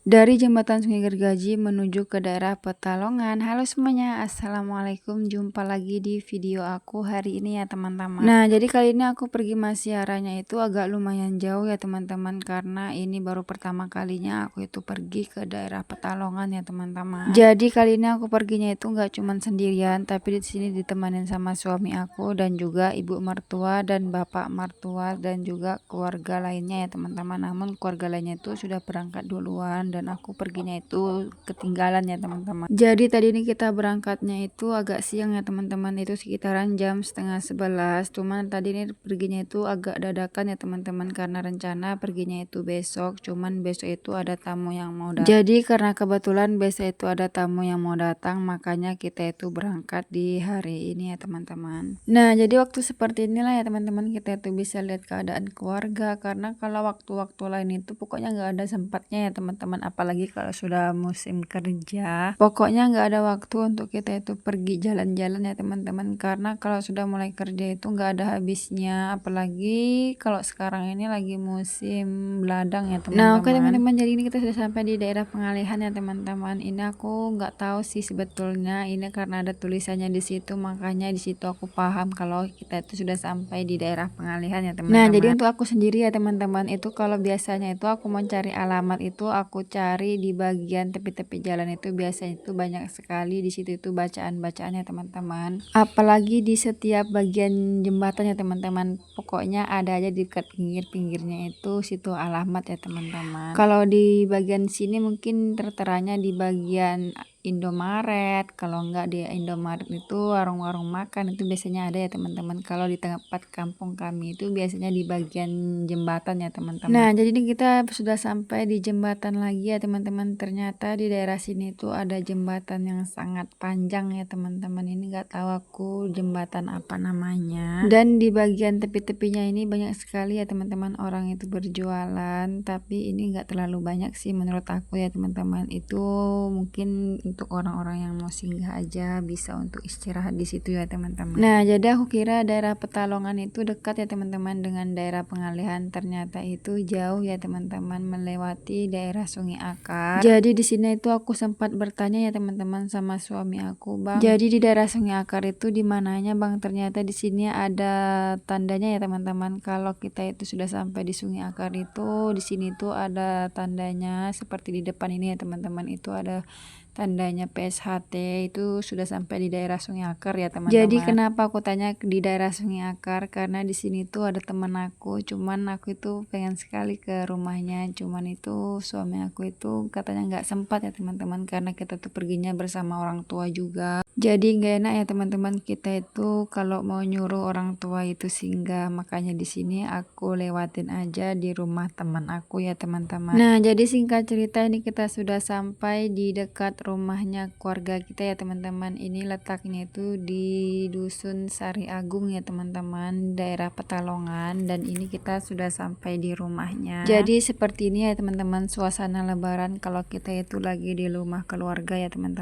Dari Jembatan Sungai Gergaji menuju ke daerah Petalongan. Halo semuanya, assalamualaikum. Jumpa lagi di video aku hari ini ya teman-teman. Nah, jadi kali ini aku pergi masih arahnya itu agak lumayan jauh ya teman-teman, karena ini baru pertama kalinya aku itu pergi ke daerah Petalongan ya teman-teman. Jadi kali ini aku perginya itu nggak cuman sendirian, tapi di sini ditemanin sama suami aku dan juga ibu mertua dan bapak mertua dan juga keluarga lainnya ya teman-teman. Namun keluarga lainnya itu sudah berangkat duluan dan aku perginya itu ketinggalan ya teman-teman. Jadi tadi ini kita berangkatnya itu agak siang ya teman-teman, itu sekitaran jam setengah 11. Cuman tadi ini perginya itu agak dadakan ya teman-teman, karena rencana perginya itu besok, cuman besok itu ada tamu yang mau datang. Jadi karena kebetulan besok itu ada tamu yang mau datang, makanya kita itu berangkat di hari ini ya teman-teman. Nah, jadi waktu seperti inilah ya teman-teman, kita itu bisa lihat keadaan keluarga, karena kalau waktu-waktu lain itu pokoknya nggak ada sempatnya ya teman-teman, apalagi kalau sudah musim kerja. Pokoknya nggak ada waktu untuk kita itu pergi jalan-jalan ya teman-teman, karena kalau sudah mulai kerja itu nggak ada habisnya, apalagi kalau sekarang ini lagi musim ladang ya teman-teman. Nah, oke teman-teman, jadi ini kita sudah sampai di daerah pengalihan ya teman-teman. Ini aku nggak tahu sih sebetulnya, ini karena ada tulisannya di situ, makanya di situ aku paham kalau kita itu sudah sampai di daerah pengalihan ya teman-teman. Nah, jadi untuk aku sendiri ya teman-teman, itu kalau biasanya itu aku mau cari alamat itu aku cari di bagian tepi-tepi jalan, itu biasanya itu banyak sekali di situ itu bacaan-bacaannya teman-teman. Apalagi di setiap bagian jembatan ya teman-teman. Pokoknya ada aja di dekat pinggir-pinggirnya itu situ alamat ya teman-teman. Kalau di bagian sini mungkin terteranya di bagian Indomaret, kalau enggak di Indomaret itu warung-warung makan itu biasanya ada ya teman-teman. Kalau di tempat kampung kami itu biasanya di bagian jembatan ya teman-teman. Nah, jadi ini kita sudah sampai di jembatan lagi ya teman-teman. Ternyata di daerah sini tuh ada jembatan yang sangat panjang ya teman-teman. Ini enggak tahu aku jembatan apa namanya. Dan di bagian tepi-tepinya ini banyak sekali ya teman-teman orang itu berjualan, tapi ini enggak terlalu banyak sih menurut aku ya teman-teman. Itu mungkin untuk orang-orang yang mau singgah aja, bisa untuk istirahat di situ ya teman-teman. Nah, jadi aku kira daerah Petalongan itu dekat ya teman-teman dengan daerah pengalihan, ternyata itu jauh ya teman-teman, melewati daerah Sungai Akar. Jadi di sini itu aku sempat bertanya ya teman-teman sama suami aku, Bang, jadi di daerah Sungai Akar itu di mananya Bang? Ternyata di sini ada tandanya ya teman-teman. Kalau kita itu sudah sampai di Sungai Akar itu, di sini tuh ada tandanya seperti di depan ini ya teman-teman, itu ada tandanya PSHT, itu sudah sampai di daerah Sungai Akar ya teman-teman. Jadi kenapa aku tanya di daerah Sungai Akar, karena di sini tuh ada teman aku, cuman aku itu pengen sekali ke rumahnya, cuman itu suami aku itu katanya nggak sempat ya teman-teman, karena kita tuh perginya bersama orang tua juga. Jadi nggak enak ya teman-teman, kita itu kalau mau nyuruh orang tua itu singgah, makanya di sini aku lewatin aja di rumah teman aku ya teman-teman. Nah, jadi singkat cerita ini kita sudah sampai di dekat rumahnya keluarga kita ya teman-teman. Ini letaknya itu di Dusun Sari Agung ya teman-teman, daerah Petalongan, dan ini kita sudah sampai di rumahnya. Jadi seperti ini ya teman-teman suasana lebaran kalau kita itu lagi di rumah keluarga ya teman-teman.